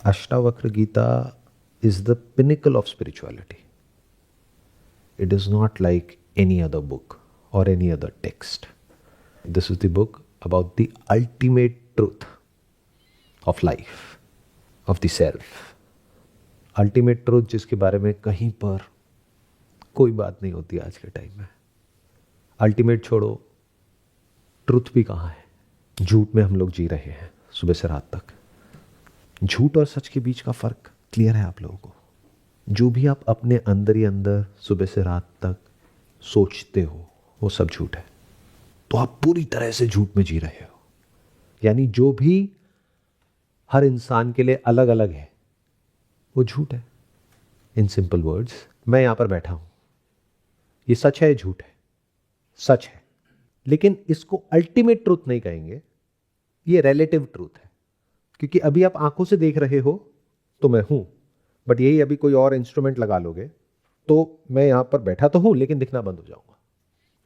Ashtavakra Gita is the pinnacle of spirituality. It is not like any other book or any other text. This is the book about the ultimate truth of life, of the self. Ultimate truth जिसके बारे में कहीं पर कोई बात नहीं होती आज के टाइम में. अल्टीमेट छोड़ो, ट्रुथ भी कहाँ है? झूठ में हम लोग जी रहे हैं सुबह से रात तक. झूठ और सच के बीच का फर्क क्लियर है आप लोगों को? जो भी आप अपने अंदर ही अंदर सुबह से रात तक सोचते हो वो सब झूठ है. तो आप पूरी तरह से झूठ में जी रहे हो. यानी जो भी हर इंसान के लिए अलग अलग है वो झूठ है. इन सिंपल वर्ड्स, मैं यहां पर बैठा हूं, ये सच है, ये झूठ है? सच है, लेकिन इसको अल्टीमेट ट्रूथ नहीं कहेंगे, ये रिलेटिव ट्रूथ है. क्योंकि अभी आप आंखों से देख रहे हो तो मैं हूं, बट यही अभी कोई और इंस्ट्रूमेंट लगा लोगे तो मैं यहां पर बैठा तो हूं लेकिन दिखना बंद हो जाऊंगा.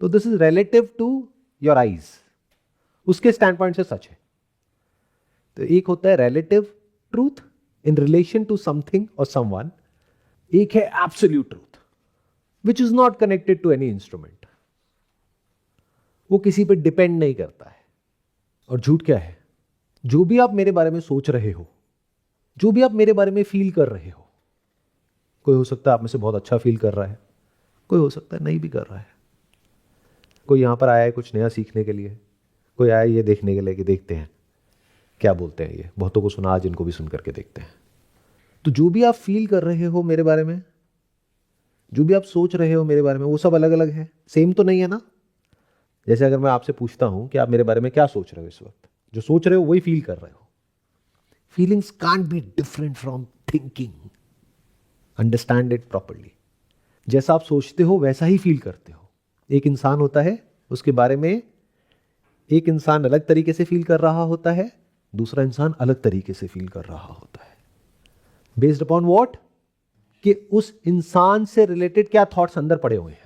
तो this is relative to your eyes. उसके स्टैंड पॉइंट से सच है. तो एक होता है relative truth in relation to something और समवन. एक है absolute truth which is not connected to any instrument. वो किसी पे डिपेंड नहीं करता है. और झूठ क्या है? जो भी आप मेरे बारे में सोच रहे हो, जो भी आप मेरे बारे में फील कर रहे हो, कोई हो सकता है आप में से बहुत अच्छा फील कर रहा है, कोई हो सकता है नहीं भी कर रहा है. कोई यहां पर आया है कुछ नया सीखने के लिए, कोई आया ये देखने के लिए कि देखते हैं क्या बोलते हैं ये. बहुतों को सुना, आज इनको भी सुन करके देखते हैं. तो जो भी आप फील कर रहे हो मेरे बारे में, जो भी आप सोच रहे हो मेरे बारे में, वो सब अलग अलग है. सेम तो नहीं है ना. जैसे अगर मैं आपसे पूछता हूं कि आप मेरे बारे में क्या सोच रहे हो इस वक्त, जो सोच रहे हो वही फील कर रहे हो. Feelings can't be different from thinking. Understand it properly. जैसा आप सोचते हो वैसा ही फील करते हो. एक इंसान होता है, उसके बारे में एक इंसान अलग तरीके से फील कर रहा होता है, दूसरा इंसान अलग तरीके से फील कर रहा होता है. Based upon what? कि उस इंसान से रिलेटेड क्या थॉट्स अंदर पड़े हुए हैं.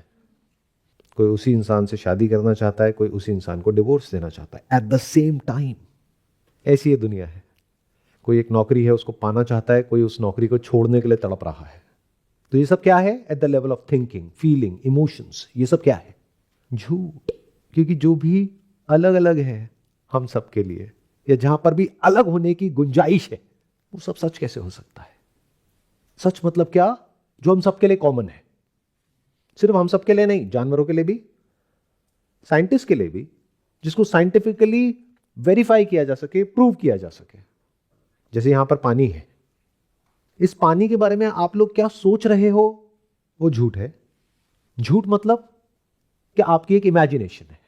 कोई उसी इंसान से शादी करना चाहता है, कोई उसी इंसान को डिवोर्स देना चाहता है एट द सेम टाइम. ऐसी ये दुनिया है. कोई एक नौकरी है उसको पाना चाहता है, कोई उस नौकरी को छोड़ने के लिए तड़प रहा है. तो ये सब क्या है? Eight the level of thinking, feeling, emotions. ये सब क्या है? झूठ. क्योंकि जो भी अलग अलग है हम सब के लिए, या जहां पर भी अलग होने की गुंजाइश है, वो सब सच कैसे हो सकता है? सच मतलब क्या? जो हम सबके लिए कॉमन है. सिर्फ हम सबके लिए नहीं, जानवरों के लिए भी, साइंटिस्ट के लिए भी, जिसको साइंटिफिकली वेरीफाई किया जा सके, प्रूव किया जा सके. जैसे यहां पर पानी है, इस पानी के बारे में आप लोग क्या सोच रहे हो वो झूठ है. झूठ मतलब कि आपकी एक इमेजिनेशन है.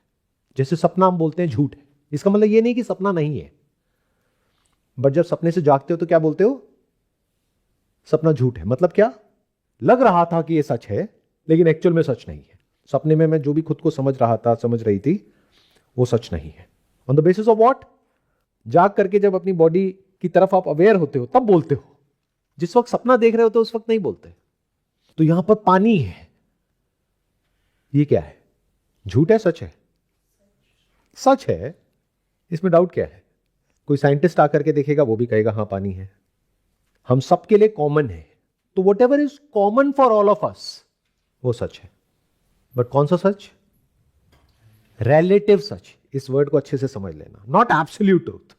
जैसे सपना हम बोलते हैं झूठ है, इसका मतलब ये नहीं कि सपना नहीं है. बट जब सपने से जागते हो तो क्या बोलते हो? सपना झूठ है. मतलब क्या? लग रहा था कि ये सच है लेकिन एक्चुअल में सच नहीं है. सपने में मैं जो भी खुद को समझ रहा था, समझ रही थी, वो सच नहीं है. On the basis of what? जाग करके जब अपनी बॉडी की तरफ आप अवेयर होते हो तब बोलते हो. जिस वक्त सपना देख रहे होते हो उस वक्त नहीं बोलते. तो यहां पर पानी है, ये क्या है? झूठ है, सच है? सच है. इसमें डाउट क्या है? कोई साइंटिस्ट आकर के देखेगा वो भी कहेगा हाँ पानी है. हम सबके लिए कॉमन है. तो what ever is common for all of us वो सच है. बट कौन सा सच? रिलेटिव सच. इस वर्ड को अच्छे से समझ लेना. Not absolute truth.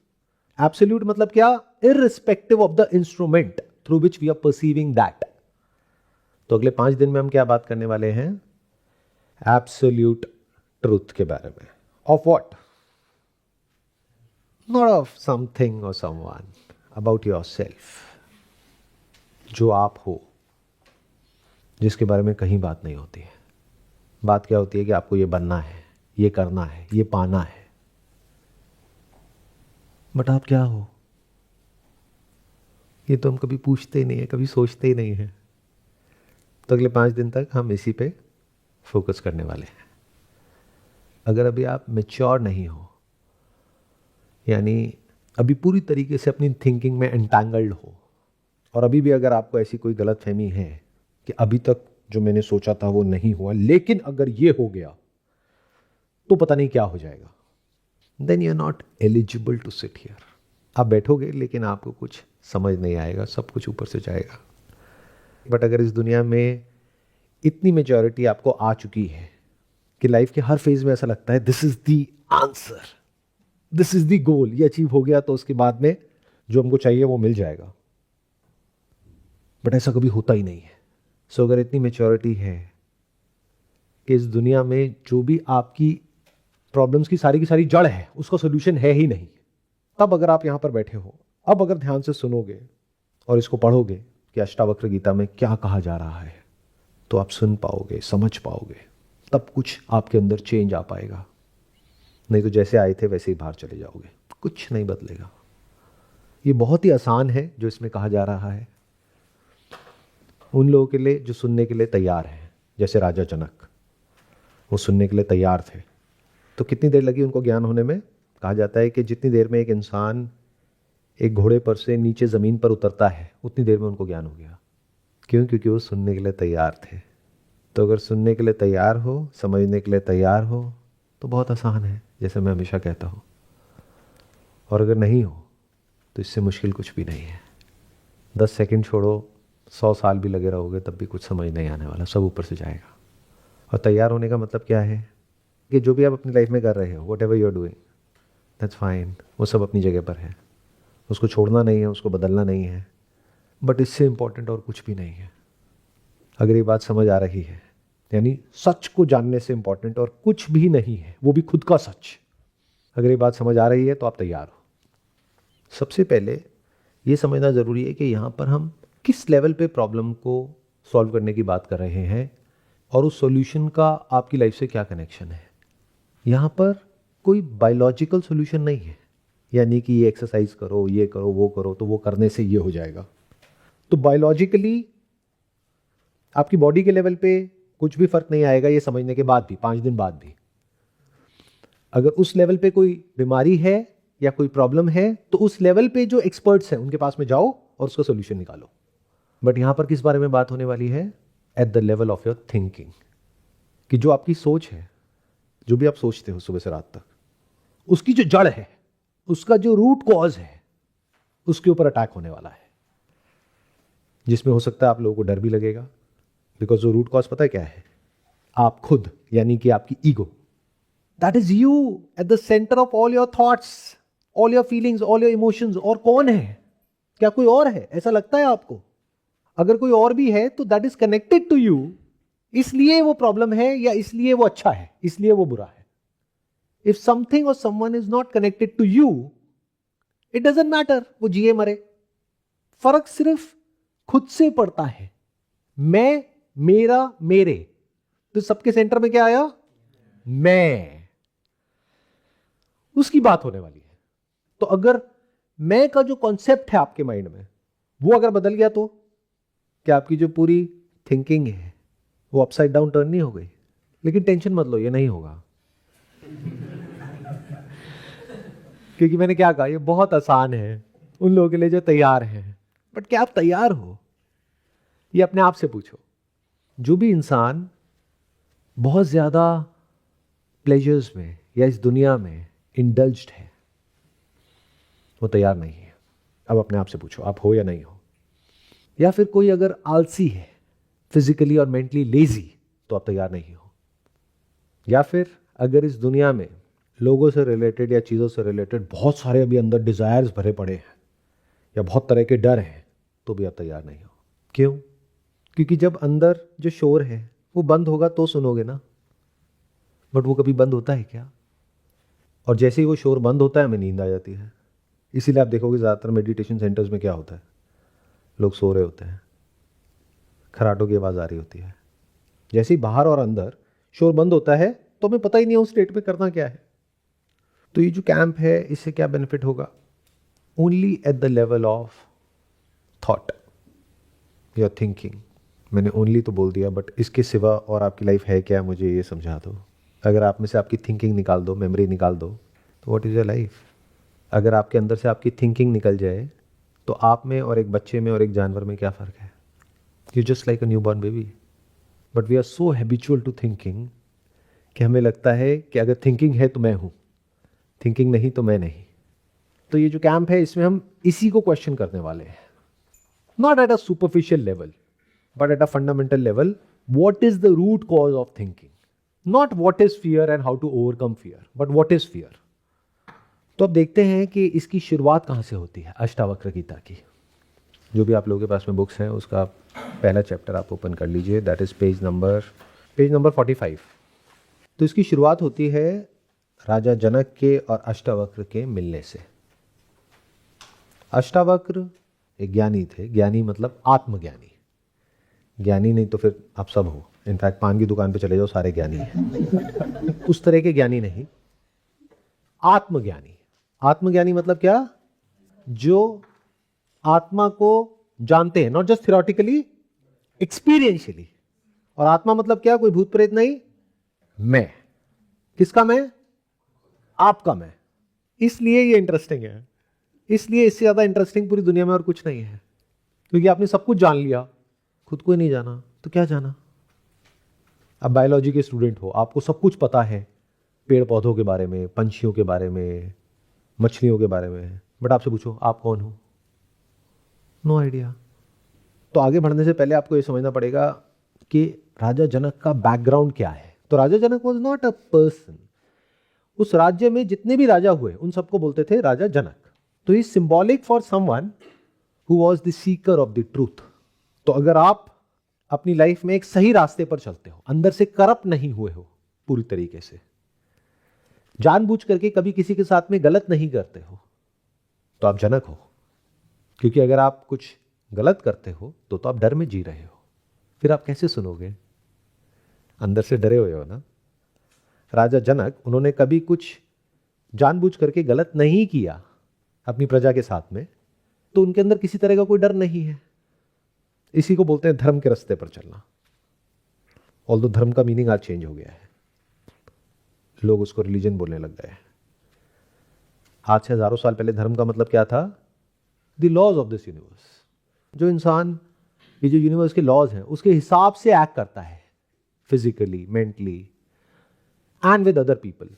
एब्सोल्यूट मतलब क्या? Irrespective of the instrument through which we are perceiving that. तो अगले 5 दिन में हम क्या बात करने वाले हैं? एब्सोल्यूट ट्रूथ के बारे में. Of what? Not of something और समवन, अबाउट योरसेल्फ. जो आप हो, जिसके बारे में कहीं बात नहीं होती है. बात क्या होती है कि आपको ये बनना है, ये करना है, ये पाना है. बट आप क्या हो ये तो हम कभी पूछते ही नहीं है, कभी सोचते ही नहीं है. तो अगले 5 दिन तक हम इसी पे फोकस करने वाले हैं. अगर अभी आप मैच्योर नहीं हो, यानी अभी पूरी तरीके से अपनी थिंकिंग में एंटैंगल्ड हो, और अभी भी अगर आपको ऐसी कोई गलत फहमी है कि अभी तक जो मैंने सोचा था वो नहीं हुआ, लेकिन अगर ये हो गया तो पता नहीं क्या हो जाएगा, then you are not eligible to sit here. आप बैठोगे लेकिन आपको कुछ समझ नहीं आएगा, सब कुछ ऊपर से जाएगा। बट अगर इस दुनिया में इतनी मेच्योरिटी आपको आ चुकी है कि लाइफ के हर फेज में ऐसा लगता है this is the answer, this is the goal, ये अचीव हो गया तो उसके बाद में जो हमको चाहिए वो मिल जाएगा, बट ऐसा कभी होता ही नहीं है। सो अगर इतनी मेच्योरिटी है कि इस दुनिया में जो भी आपकी प्रॉब्लम्स की सारी जड़ है उसका सोल्यूशन है ही नहीं, तब अगर आप यहां पर बैठे हो, अब अगर ध्यान से सुनोगे और इसको पढ़ोगे कि अष्टावक्र गीता में क्या कहा जा रहा है, तो आप सुन पाओगे, समझ पाओगे, तब कुछ आपके अंदर चेंज आ पाएगा। नहीं तो जैसे आए थे वैसे ही बाहर चले जाओगे, कुछ नहीं बदलेगा। ये बहुत ही आसान है जो इसमें कहा जा रहा है उन लोगों के लिए जो सुनने के लिए तैयार हैं। जैसे राजा जनक, वो सुनने के लिए तैयार थे, तो कितनी देर लगी उनको ज्ञान होने में? कहा जाता है कि जितनी देर में एक इंसान एक घोड़े पर से नीचे ज़मीन पर उतरता है उतनी देर में उनको ज्ञान हो गया। क्यों? क्योंकि वो सुनने के लिए तैयार थे। तो अगर सुनने के लिए तैयार हो, समझने के लिए तैयार हो, तो बहुत आसान है, जैसे मैं हमेशा कहता हूँ। और अगर नहीं हो तो इससे मुश्किल कुछ भी नहीं है। 10 सेकंड छोड़ो, 100 साल भी लगे रहोगे तब भी कुछ समझ नहीं आने वाला, सब ऊपर से जाएगा। और तैयार होने का मतलब क्या है कि जो भी आप अपनी लाइफ में कर रहे हो, whatever you are doing, that's fine, वो सब अपनी जगह पर है, उसको छोड़ना नहीं है, उसको बदलना नहीं है, बट इससे इम्पॉर्टेंट और कुछ भी नहीं है। अगर ये बात समझ आ रही है, यानी सच को जानने से इम्पॉर्टेंट और कुछ भी नहीं है, वो भी खुद का सच। अगर ये बात समझ आ रही है तो आप तैयार हो। सबसे पहले ये समझना ज़रूरी है कि यहाँ पर हम किस लेवल पे प्रॉब्लम को सॉल्व करने की बात कर रहे हैं और उस सॉल्यूशन का आपकी लाइफ से क्या कनेक्शन है। यहाँ पर कोई बायोलॉजिकल सॉल्यूशन नहीं है, यानी कि ये एक्सरसाइज करो, ये करो, वो करो, तो वो करने से ये हो जाएगा। तो बायोलॉजिकली आपकी बॉडी के लेवल पे कुछ भी फर्क नहीं आएगा ये समझने के बाद भी, 5 दिन बाद भी। अगर उस लेवल पे कोई बीमारी है या कोई प्रॉब्लम है तो उस लेवल पे जो एक्सपर्ट्स हैं उनके पास में जाओ और उसका सॉल्यूशन निकालो। बट यहां पर किस बारे में बात होने वाली है? Eight the level of your thinking, कि जो आपकी सोच है, जो भी आप सोचते हो सुबह से रात तक, उसकी जो जड़ है, उसका जो रूट कॉज है, उसके ऊपर अटैक होने वाला है, जिसमें हो सकता है आप लोगों को डर भी लगेगा। बिकॉज जो रूट कॉज पता है क्या है? आप खुद, यानी कि आपकी ego. That is you at the centre of all your thoughts, all your feelings, all your emotions. और कौन है? क्या कोई और है? ऐसा लगता है आपको? अगर कोई और भी है तो that is connected to you, इसलिए वो प्रॉब्लम है या इसलिए वो अच्छा है, इसलिए वो बुरा है। इफ समथिंग और someone is not connected to you, it doesn't matter वो जिए मरे, फर्क सिर्फ खुद से पड़ता है। मैं, मेरा, मेरे, तो सबके सेंटर में क्या आया? मैं। उसकी बात होने वाली है। तो अगर मैं का जो कॉन्सेप्ट है आपके माइंड में वो अगर बदल गया तो क्या आपकी जो पूरी थिंकिंग है वो अपसाइड डाउन टर्न नहीं हो गई? लेकिन टेंशन मत लो, ये नहीं होगा। क्योंकि मैंने क्या कहा, ये बहुत आसान है उन लोगों के लिए जो तैयार हैं। बट क्या आप तैयार हो? ये अपने आप से पूछो। जो भी इंसान बहुत ज्यादा प्लेजर्स में या इस दुनिया में इंडल्ज्ड है, वो तैयार नहीं है। अब अपने आप से पूछो, आप हो या नहीं हो? या फिर कोई अगर आलसी है, फिजिकली और मेंटली लेजी, तो आप तैयार नहीं हो। या फिर अगर इस दुनिया में लोगों से रिलेटेड या चीज़ों से रिलेटेड बहुत सारे अभी अंदर डिजायर्स भरे पड़े हैं या बहुत तरह के डर हैं, तो भी आप तैयार नहीं हो। क्यों? क्योंकि जब अंदर जो शोर है वो बंद होगा तो सुनोगे ना, बट वो कभी बंद होता है क्या? और जैसे ही वो शोर बंद होता है हमें नींद आ जाती है। इसीलिए आप देखोगे ज़्यादातर मेडिटेशन सेंटर्स में क्या होता है, लोग सो रहे होते हैं, खराटों की आवाज़ आ रही होती है। जैसे ही बाहर और अंदर शोर बंद होता है तो हमें पता ही नहीं है उस स्टेट में करना क्या है। तो ये जो कैंप है इससे क्या बेनिफिट होगा? Only eight the level of thought, your thinking. मैंने ओनली तो बोल दिया, बट इसके सिवा और आपकी लाइफ है क्या, मुझे ये समझा दो। अगर आप में से आपकी थिंकिंग निकाल दो, मेमोरी निकाल दो, तो व्हाट इज़ योर लाइफ? अगर आपके अंदर से आपकी थिंकिंग निकल जाए तो आप में और एक बच्चे में और एक जानवर में क्या फ़र्क है? You just like a new born baby. But we are so habitual to thinking कि हमें लगता है कि अगर थिंकिंग है तो मैं हूँ, थिंकिंग नहीं तो मैं नहीं। तो ये जो कैंप है इसमें हम इसी को क्वेश्चन करने वाले हैं, not at a superficial level but at a fundamental level. What is the root cause of thinking, not what is fear and how to overcome fear, but what is fear. तो अब देखते हैं कि इसकी शुरुआत कहाँ से होती है अष्टावक्र गीता की. जो भी आप लोगों के पास में बुक्स हैं उसका पहला चैप्टर आप ओपन कर लीजिए, दैट इज पेज नंबर 45. तो इसकी शुरुआत होती है राजा जनक के और अष्टावक्र के मिलने से. अष्टावक्र एक ज्ञानी थे, ज्ञानी मतलब आत्मज्ञानी, ज्ञानी नहीं तो फिर आप सब हो, इनफैक्ट पान की दुकान पे चले जाओ सारे ज्ञानी हैं. उस तरह के ज्ञानी नहीं, आत्मज्ञानी. आत्मज्ञानी मतलब क्या, जो आत्मा को जानते हैं, नॉट जस्ट थियोरेटिकली, एक्सपीरियंशियली. और आत्मा मतलब क्या, कोई भूत प्रेत नहीं, मैं. किसका मैं, आपका मैं. इसलिए ये इंटरेस्टिंग है, इसलिए इससे ज्यादा इंटरेस्टिंग पूरी दुनिया में और कुछ नहीं है. क्योंकि आपने सब कुछ जान लिया, खुद को ही नहीं जाना तो क्या जाना. अब बायोलॉजी के स्टूडेंट हो, आपको सब कुछ पता है पेड़ पौधों के बारे में, पंछियों के बारे में, मछलियों के बारे में, बट आपसे पूछो आप कौन हो, नो आइडिया. तो आगे बढ़ने से पहले आपको ये समझना पड़ेगा कि राजा जनक का बैकग्राउंड क्या है. तो राजा जनक वॉज नॉट अ पर्सन. उस राज्य में जितने भी राजा हुए उन सबको बोलते थे राजा जनक. तो is symbolic for someone who was the seeker of the truth. तो अगर आप अपनी लाइफ में एक सही रास्ते पर चलते हो, अंदर से करप्ट नहीं हुए हो पूरी तरीके से, जानबूझ करके कभी किसी के साथ में गलत नहीं करते हो, तो आप जनक हो. क्योंकि अगर आप कुछ गलत करते हो तो आप डर में जी रहे हो, फिर आप कैसे सुनोगे, अंदर से डरे हुए हो ना. राजा जनक, उन्होंने कभी कुछ जानबूझ करके गलत नहीं किया अपनी प्रजा के साथ में, तो उनके अंदर किसी तरह का कोई डर नहीं है. इसी को बोलते हैं धर्म के रास्ते पर चलना. ऑल्दो धर्म का मीनिंग आज चेंज हो गया है, लोग उसको रिलीजन बोलने लग गए हैं. आज से हजारों साल पहले धर्म का मतलब क्या था, the laws of this universe. जो इंसान ये जो यूनिवर्स के लॉज हैं उसके हिसाब से एक्ट करता है, physically, mentally and with other people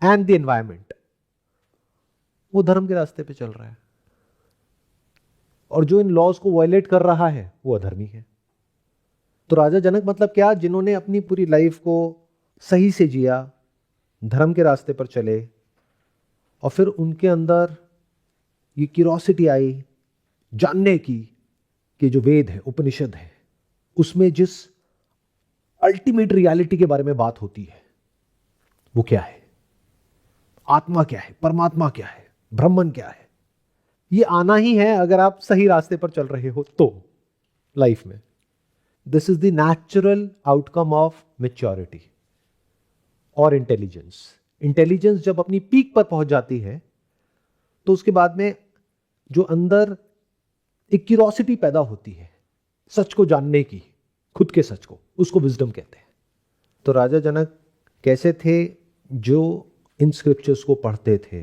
and the environment, वो धर्म के रास्ते पे चल रहा है. और जो इन लॉज को वायलेट कर रहा है वो अधर्मी है. तो राजा जनक मतलब क्या, जिन्होंने अपनी पूरी लाइफ को सही से जिया, धर्म के रास्ते पर चले, और फिर उनके अंदर ये क्यूरोसिटी आई जानने की कि जो वेद है, उपनिषद है, उसमें जिस अल्टीमेट रियलिटी के बारे में बात होती है वो क्या है, आत्मा क्या है, परमात्मा क्या है, ब्रह्मन क्या है. ये आना ही है अगर आप सही रास्ते पर चल रहे हो तो लाइफ में. This is the natural outcome of maturity और इंटेलिजेंस. इंटेलिजेंस जब अपनी पीक पर पहुंच जाती है तो उसके बाद में जो अंदर एक क्यूरोसिटी पैदा होती है सच को जानने की, खुद के सच को, उसको विजडम कहते हैं. तो राजा जनक कैसे थे, जो इन स्क्रिप्चर्स को पढ़ते थे,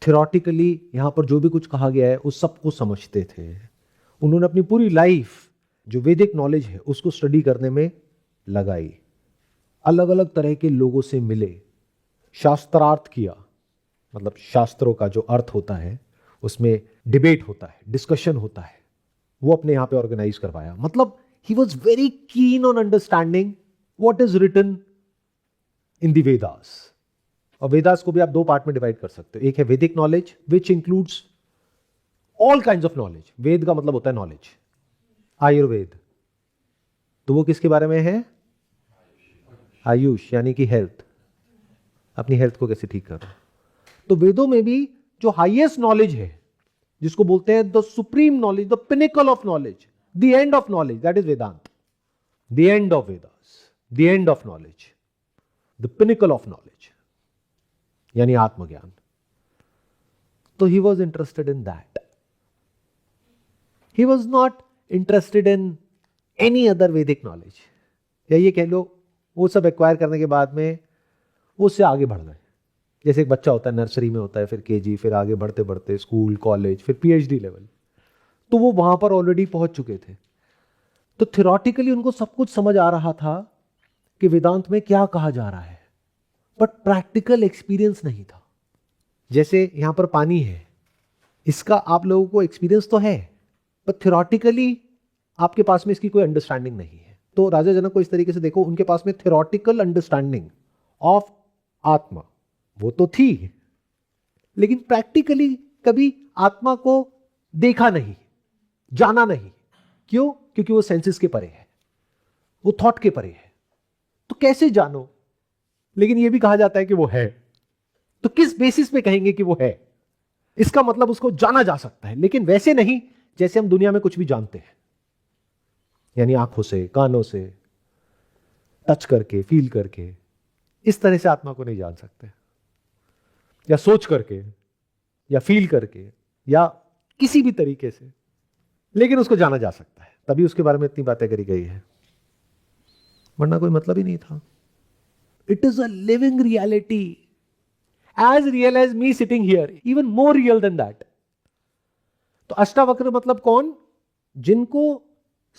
थियोरेटिकली यहां पर जो भी कुछ कहा गया है उस सबको समझते थे. उन्होंने अपनी पूरी लाइफ जो वैदिक नॉलेज है उसको स्टडी करने में लगाई, अलग अलग तरह के लोगों से मिले, शास्त्रार्थ किया. मतलब शास्त्रों का जो अर्थ होता है उसमें डिबेट होता है, डिस्कशन होता है, वो अपने यहां पे ऑर्गेनाइज करवाया. मतलब he was very keen on understanding what is written in the Vedas. और वेदास को भी आप दो पार्ट में डिवाइड कर सकते हो. एक है Vedic knowledge which includes all kinds of knowledge. वेद का मतलब होता है नॉलेज. आयुर्वेद तो वो किसके बारे में है, आयुष यानी कि हेल्थ, अपनी हेल्थ को कैसे ठीक करो. तो वेदों में भी जो हाईएस्ट नॉलेज है, जिसको बोलते हैं the supreme knowledge, the pinnacle of knowledge, the end of knowledge, that is Vedanta. The end of Vedas, the end of knowledge, the pinnacle of knowledge यानी आत्मज्ञान. तो he was interested in that. He was not interested in any other Vedic knowledge. या ये कह लो वो सब acquire करने के बाद में वो उससे आगे बढ़ गए. जैसे एक बच्चा होता है, नर्सरी में होता है, फिर केजी, फिर आगे बढ़ते बढ़ते स्कूल, कॉलेज, फिर पीएचडी लेवल, तो वो वहां पर ऑलरेडी पहुंच चुके थे. तो थियोरेटिकली उनको सब कुछ समझ आ रहा था कि वेदांत में क्या कहा जा रहा है, बट प्रैक्टिकल एक्सपीरियंस नहीं था. जैसे यहां पर पानी है, इसका आप लोगों को एक्सपीरियंस तो है, पर थ्योरेटिकली आपके पास में इसकी कोई अंडरस्टैंडिंग नहीं है। तो राजा जनक को इस तरीके से देखो, उनके पास में थ्योरेटिकल अंडरस्टैंडिंग ऑफ आत्मा वो तो थी, लेकिन प्रैक्टिकली कभी आत्मा को देखा नहीं, जाना नहीं। क्यों? क्योंकि वो सेंसेस के परे है, वो थॉट के परे है। तो कैसे जानो? लेकिन ये भी कहा जाता है कि वो है। तो किस बेसिस पे कहेंगे कि वो है? इसका मतलब उसको जाना जा सकता है, लेकिन वैसे नहीं जैसे हम दुनिया में कुछ भी जानते हैं, यानी आंखों से, कानों से, टच करके, फील करके। इस तरह से आत्मा को नहीं जान सकते, या सोच करके, या फील करके, या किसी भी तरीके से, लेकिन उसको जाना जा सकता है। तभी उसके बारे में इतनी बातें करी गई है, वरना कोई मतलब ही नहीं था। It is a living reality, as real as me sitting here, even more real than that. तो अष्टावक्र मतलब कौन? जिनको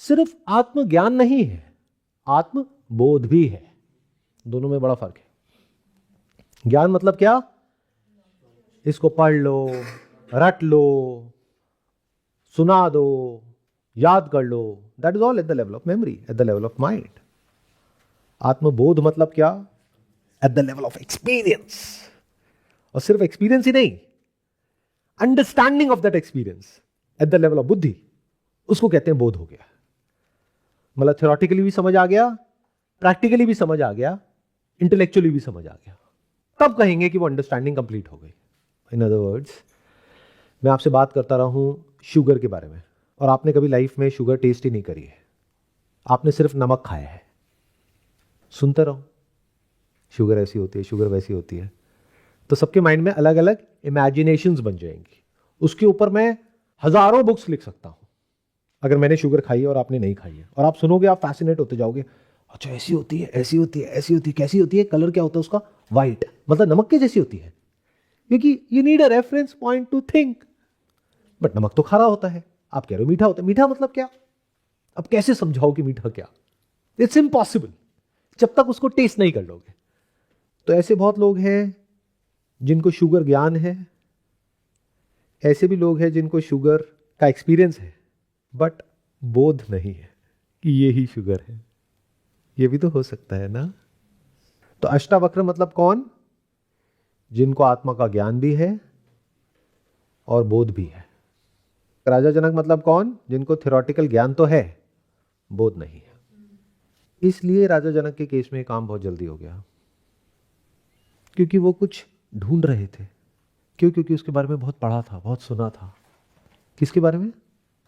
सिर्फ आत्मज्ञान नहीं है, आत्म बोध भी है। दोनों में बड़ा फर्क है। ज्ञान मतलब क्या? इसको पढ़ लो, रट लो, सुना दो, याद कर लो, that is all at the level of memory, at the level of mind. आत्मबोध मतलब क्या? At the level of experience. और सिर्फ एक्सपीरियंस ही नहीं, understanding of that experience at the level of बुद्धि, उसको कहते हैं बोध हो गया। मतलब थ्योरेटिकली भी समझ आ गया, प्रैक्टिकली भी समझ आ गया, इंटेलेक्चुअली भी समझ आ गया, तब कहेंगे कि वो अंडरस्टैंडिंग कंप्लीट हो गई। इन अदर वर्ड्स, मैं आपसे बात करता रहा हूं शुगर के बारे में, और आपने कभी लाइफ में शुगर टेस्ट ही नहीं करी है, आपने सिर्फ नमक खाया है। सुनते रहो, शुगर ऐसी होती है, शुगर वैसी होती है, तो सबके माइंड में अलग अलग इमेजिनेशंस बन जाएंगी। उसके ऊपर मैं हजारों बुक्स लिख सकता हूं, अगर मैंने शुगर खाई है और आपने नहीं खाई है, और आप सुनोगे, आप फैसिनेट होते जाओगे। अच्छा, ऐसी होती है, ऐसी होती है, ऐसी होती है, कैसी होती है? कलर क्या होता है उसका? वाइट, मतलब नमक के जैसी होती है, क्योंकि you need a reference point two think. But नमक तो खारा होता है, आप कह रहे हो मीठा होता है। मीठा मतलब क्या? अब कैसे समझाओ कि मीठा क्या? इट्स इम्पॉसिबल जब तक उसको टेस्ट नहीं कर लोगे। तो ऐसे बहुत लोग हैं जिनको शुगर ज्ञान है, ऐसे भी लोग हैं जिनको शुगर का एक्सपीरियंस है, बट बोध नहीं है कि ये ही शुगर है। ये भी तो हो सकता है ना? तो अष्टावक्र मतलब कौन? जिनको आत्मा का ज्ञान भी है और बोध भी है। राजा जनक मतलब कौन? जिनको थ्योरेटिकल ज्ञान तो है, बोध नहीं है। इसलिए राजा जनक के केस में काम बहुत जल्दी हो गया, क्योंकि वो कुछ ढूंढ रहे थे। क्यों? क्योंकि उसके बारे में बहुत पढ़ा था, बहुत सुना था। किसके बारे में?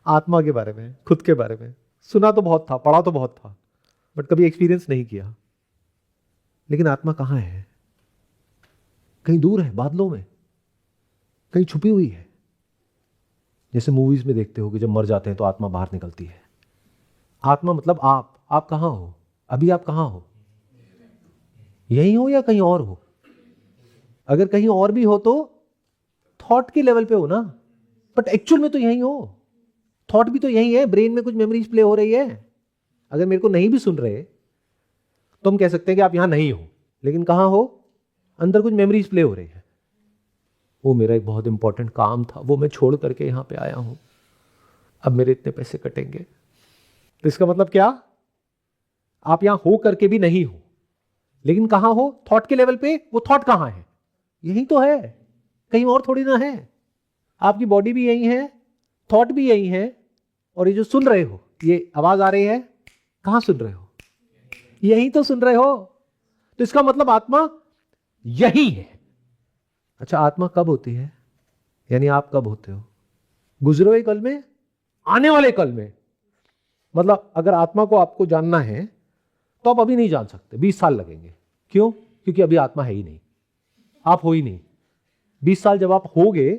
आत्मा के बारे में, खुद के बारे में। सुना तो बहुत था, पढ़ा तो बहुत था, बट कभी एक्सपीरियंस नहीं किया। लेकिन आत्मा कहाँ है? कहीं दूर है, बादलों में, कहीं छुपी हुई है। जैसे मूवीज में देखते हो कि जब मर जाते हैं तो आत्मा बाहर निकलती है। आत्मा मतलब आप कहाँ हो? अभी आप कहाँ हो? यहीं हो या कहीं और हो? अगर कहीं और भी हो तो थॉट के लेवल पे हो ना, बट एक्चुअल में तो यहीं हो। थॉट भी तो यही है, ब्रेन में कुछ मेमोरीज प्ले हो रही है। अगर मेरे को नहीं भी सुन रहे तो हम कह सकते हैं कि आप यहां नहीं हो, लेकिन कहां हो? अंदर कुछ मेमोरीज प्ले हो रही है। वो मेरा एक बहुत इंपॉर्टेंट काम था, वो मैं छोड़ करके यहां पे आया हूं, अब मेरे इतने पैसे कटेंगे। तो इसका मतलब क्या? आप यहां हो करके भी नहीं हो, लेकिन कहां हो? थॉट के लेवल पे। वो थॉट कहां है? यही तो है, कहीं और थोड़ी ना है। आपकी बॉडी भी यही है, थॉट भी यही है, और ये जो सुन रहे हो, ये आवाज आ रही है, कहां सुन रहे हो? यही तो सुन रहे हो। तो इसका मतलब आत्मा यही है। अच्छा, आत्मा कब होती है? यानी आप कब होते हो? गुजरे हुए कल में, आने वाले कल में। मतलब अगर आत्मा को आपको जानना है तो आप अभी नहीं जान सकते, 20 साल लगेंगे। क्यों? क्योंकि अभी आत्मा है ही नहीं, आप हो ही नहीं। 20 साल जब आप होगे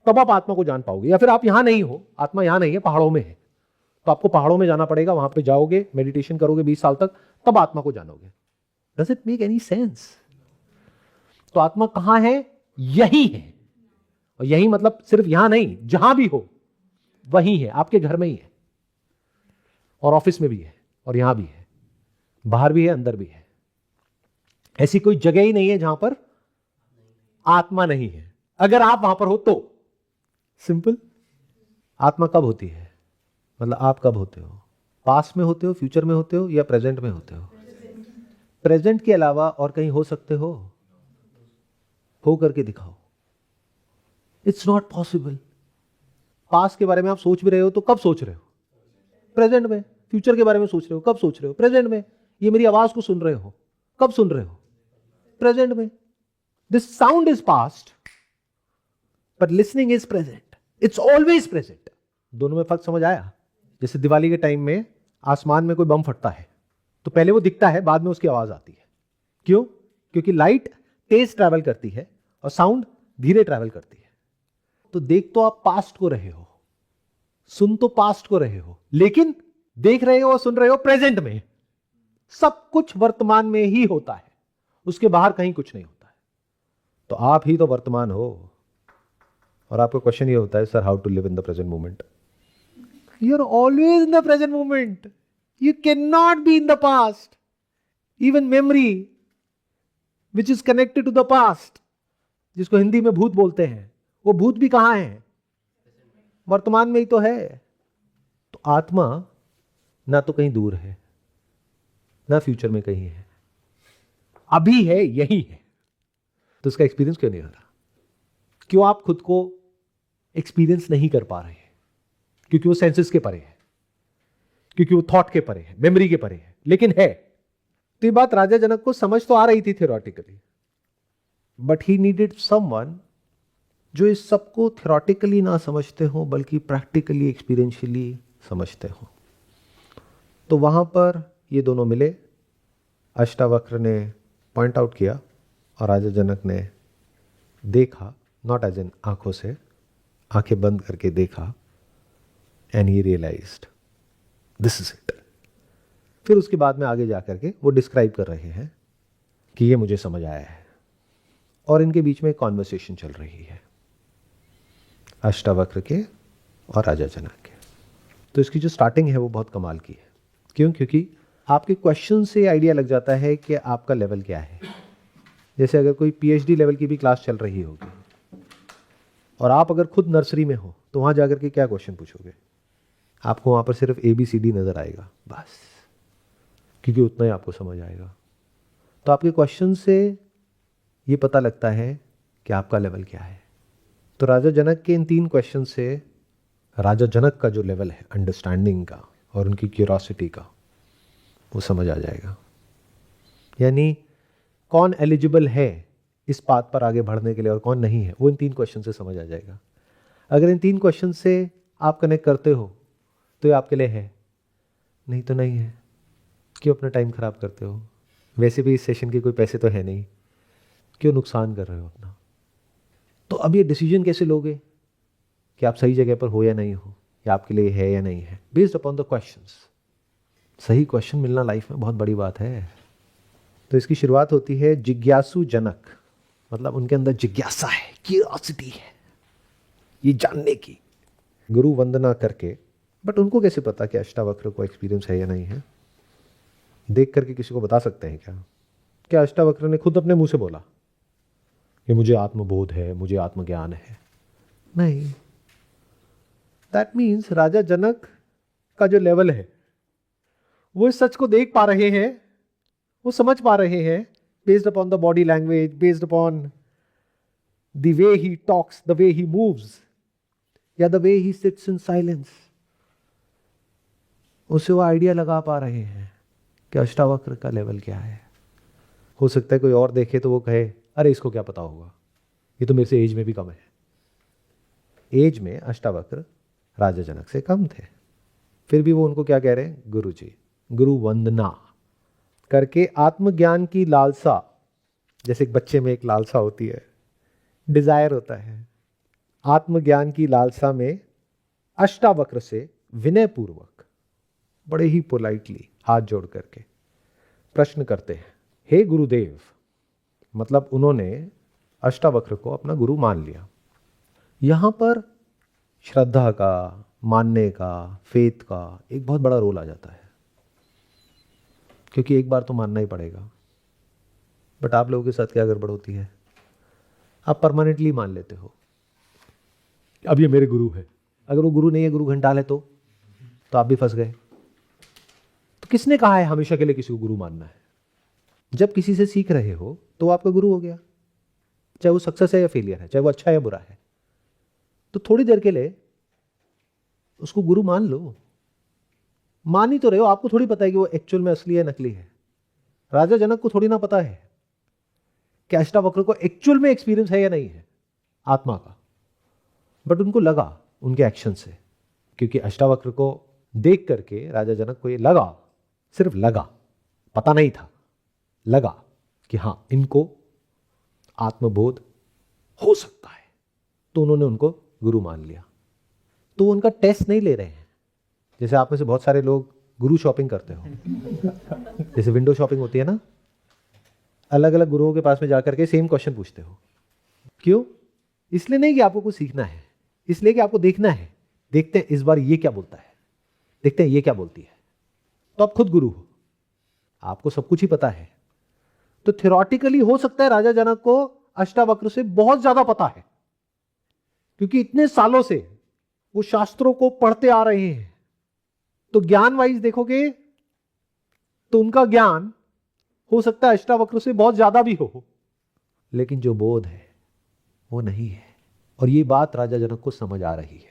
तब आप आत्मा को जान पाओगे। या फिर आप यहां नहीं हो, आत्मा यहां नहीं है, पहाड़ों में है, तो आपको पहाड़ों में जाना पड़ेगा, वहां पे जाओगे, मेडिटेशन करोगे 20 साल तक, तब आत्मा को जानोगे। Does it make any sense? तो आत्मा कहां है? यही है। और यही मतलब सिर्फ यहां नहीं, जहां भी हो वही है, आपके घर में ही है, और ऑफिस में भी है, और यहां भी है, बाहर भी है, अंदर भी है। ऐसी कोई जगह ही नहीं है जहां पर आत्मा नहीं है। अगर आप वहां पर हो तो सिंपल। आत्मा कब होती है, मतलब आप कब होते हो? पास्ट में होते हो, फ्यूचर में होते हो, या प्रेजेंट में होते हो? प्रेजेंट के अलावा और कहीं हो सकते हो करके दिखाओ। It's not possible. पास्ट के बारे में आप सोच भी रहे हो तो कब सोच रहे हो? प्रेजेंट में। फ्यूचर के बारे में सोच रहे हो, कब सोच रहे हो? प्रेजेंट में। ये मेरी आवाज को सुन रहे हो, कब सुन रहे हो? प्रेजेंट में। This sound is past but listening is present. It's always present. दोनों में फर्क समझ आया? जैसे दिवाली के टाइम में आसमान में कोई बम फटता है तो पहले वो दिखता है, बाद में उसकी आवाज आती है। क्यों? क्योंकि लाइट तेज ट्रैवल करती है और साउंड धीरे ट्रैवल करती है। तो देख तो आप पास्ट को रहे हो, सुन तो पास्ट को रहे हो, लेकिन देख रहे हो और सुन रहे हो प्रेजेंट में। सब कुछ वर्तमान में ही होता है, उसके बाहर कहीं कुछ नहीं होता है। तो आप ही तो वर्तमान हो। और आपका क्वेश्चन ये होता है, sir how to live in the present moment? You are always in the present moment. You can not be in the past. Even memory which is connected to the past, जिसको हिंदी में भूत बोलते हैं, वो भूत भी कहां है? वर्तमान में ही तो है। तो आत्मा ना तो कहीं दूर है, ना फ्यूचर में कहीं है, अभी है, यही है। तो उसका एक्सपीरियंस क्यों नहीं हो रहा? क्यों आप खुद को एक्सपीरियंस नहीं कर पा रहे हैं? क्योंकि वो सेंसेस के परे है, क्योंकि वो थॉट के परे है, मेमोरी के परे है, लेकिन है। तो ये बात राजा जनक को समझ तो आ रही थी theoretically, but he needed someone जो इस सबको थियोरेटिकली ना समझते हो बल्कि प्रैक्टिकली एक्सपीरियंशियली समझते हो। तो वहां पर ये दोनों मिले। अष्टावक्र ने पॉइंट आउट किया और राजा जनक ने देखा, नॉट एज इन आंखों से, आंखें बंद करके देखा, and he realized this is it. फिर उसके बाद में आगे जाकर के वो डिस्क्राइब कर रहे हैं कि ये मुझे समझ आया है, और इनके बीच में एक कॉन्वर्सेशन चल रही है अष्टावक्र के और राजा जनक के। तो इसकी जो स्टार्टिंग है वो बहुत कमाल की है। क्यों? क्योंकि आपके क्वेश्चन से आइडिया लग जाता है कि आपका लेवल क्या है। जैसे अगर कोई पीएचडी लेवल की भी क्लास चल रही होगी और आप अगर खुद नर्सरी में हो तो वहां जाकर के क्या क्वेश्चन पूछोगे? आपको वहां पर सिर्फ ABCD नजर आएगा बस, क्योंकि उतना ही आपको समझ आएगा। तो आपके क्वेश्चन से ये पता लगता है कि आपका लेवल क्या है। तो राजा जनक के इन 3 क्वेश्चन से राजा जनक का जो लेवल है अंडरस्टैंडिंग का और उनकी क्यूरियोसिटी का, वो समझ आ जाएगा। यानी कौन एलिजिबल है इस बात पर आगे बढ़ने के लिए और कौन नहीं है, वो इन 3 क्वेश्चन से समझ आ जाएगा। अगर इन 3 क्वेश्चन से आप कनेक्ट करते हो तो ये आपके लिए है, नहीं तो नहीं है। क्यों अपना टाइम खराब करते हो? वैसे भी इस सेशन के कोई पैसे तो है नहीं, क्यों नुकसान कर रहे हो अपना? तो अब ये डिसीजन कैसे लोगे कि आप सही जगह पर हो या नहीं हो, या आपके लिए है या नहीं है? Based upon the questions. सही क्वेश्चन मिलना लाइफ में बहुत बड़ी बात है। तो इसकी शुरुआत होती है जिज्ञासु जनक, मतलब उनके अंदर जिज्ञासा है, क्यूरियोसिटी है, ये जानने की। गुरु वंदना करके, बट उनको कैसे पता कि अष्टावक्र को एक्सपीरियंस है या नहीं है? देख करके किसी को बता सकते हैं क्या? क्या अष्टावक्र ने खुद अपने मुंह से बोला कि मुझे आत्मबोध है, मुझे आत्मज्ञान है? नहीं। दैट मीन्स राजा जनक का जो लेवल है वो इस सच को देख पा रहे हैं, वो समझ पा रहे हैं, based upon the body language, based upon the way he talks, the way he moves, या the way he sits in silence. उससे वो आइडिया लगा पा रहे हैं कि अष्टावक्र का लेवल क्या है। हो सकता है कोई और देखे तो वो कहे, अरे इसको क्या पता होगा, ये तो मेरे से एज में भी कम है। एज में अष्टावक्र राजा जनक से कम थे, फिर भी वो उनको क्या कह रहे हैं? गुरु जी, गुरु वंदना करके। आत्मज्ञान की लालसा, जैसे एक बच्चे में एक लालसा होती है, डिजायर होता है, आत्मज्ञान की लालसा में अष्टावक्र से विनय पूर्वक, बड़े ही पोलाइटली हाथ जोड़ करके प्रश्न करते हैं, हे गुरुदेव। मतलब उन्होंने अष्टावक्र को अपना गुरु मान लिया। यहां पर श्रद्धा का, मानने का, फेथ का एक बहुत बड़ा रोल आ जाता है, क्योंकि एक बार तो मानना ही पड़ेगा। बट आप लोगों के साथ क्या गड़बड़ होती है? आप परमानेंटली मान लेते हो अब ये मेरे गुरु है। अगर वो गुरु नहीं है, गुरु घंटाल है, तो आप भी फंस गए। तो किसने कहा है हमेशा के लिए किसी को गुरु मानना है? जब किसी से सीख रहे हो तो वो आपका गुरु हो गया, चाहे वो सक्सेस है या फेलियर है, चाहे वो अच्छा है या बुरा है। तो थोड़ी देर के लिए उसको गुरु मान लो। मान ही तो रहे हो, आपको थोड़ी पता है कि वो एक्चुअल में असली है नकली है। राजा जनक को थोड़ी ना पता है कि अष्टावक्र को एक्चुअल में एक्सपीरियंस है या नहीं है आत्मा का, बट उनको लगा उनके एक्शन से, क्योंकि अष्टावक्र को देख करके राजा जनक को ये लगा, सिर्फ लगा, पता नहीं था, लगा कि हां इनको आत्मबोध हो सकता है, तो उन्होंने उनको गुरु मान लिया। तो उनका टेस्ट नहीं ले रहे हैं। जैसे आप में से बहुत सारे लोग गुरु शॉपिंग करते हो, जैसे विंडो शॉपिंग होती है ना, अलग अलग गुरुओं के पास में जाकर के सेम क्वेश्चन पूछते हो। क्यों? इसलिए नहीं कि आपको कुछ सीखना है, इसलिए कि आपको देखना है, देखते हैं इस बार ये क्या बोलता है, देखते हैं ये क्या बोलती है। तो आप खुद गुरु हो, आपको सब कुछ ही पता है। तो थ्योरेटिकली हो सकता है राजा जनक को अष्टावक्र से बहुत ज्यादा पता है, क्योंकि इतने सालों से वो शास्त्रों को पढ़ते आ रहे हैं। तो ज्ञान वाइज देखोगे तो उनका ज्ञान हो सकता है अष्टावक्र से बहुत ज्यादा भी हो, लेकिन जो बोध है वो नहीं है। और ये बात राजा जनक को समझ आ रही है।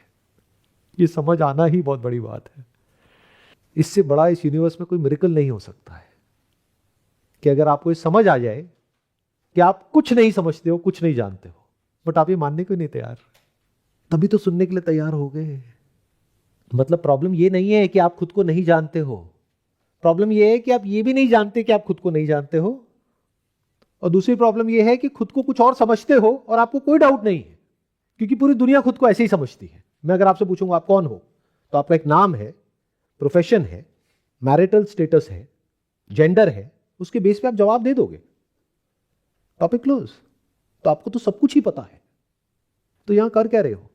ये समझ आना ही बहुत बड़ी बात है। इससे बड़ा इस यूनिवर्स में कोई मिरेकल नहीं हो सकता है कि अगर आपको ये समझ आ जाए कि आप कुछ नहीं समझते हो, कुछ नहीं जानते हो, बट आप ये मानने को नहीं तैयार, तभी तो सुनने के लिए तैयार हो गए। मतलब प्रॉब्लम ये नहीं है कि आप खुद को नहीं जानते हो, प्रॉब्लम ये है कि आप ये भी नहीं जानते कि आप खुद को नहीं जानते हो। और दूसरी प्रॉब्लम ये है कि खुद को कुछ और समझते हो और आपको कोई डाउट नहीं है, क्योंकि पूरी दुनिया खुद को ऐसे ही समझती है। मैं अगर आपसे पूछूंगा आप कौन हो, तो आपका एक नाम है, प्रोफेशन है, मैरिटल स्टेटस है, जेंडर है, उसके बेस पे आप जवाब दे दोगे, टॉपिक क्लोज। तो आपको तो सब कुछ ही पता है, तो यहां कर क्या रहे हो?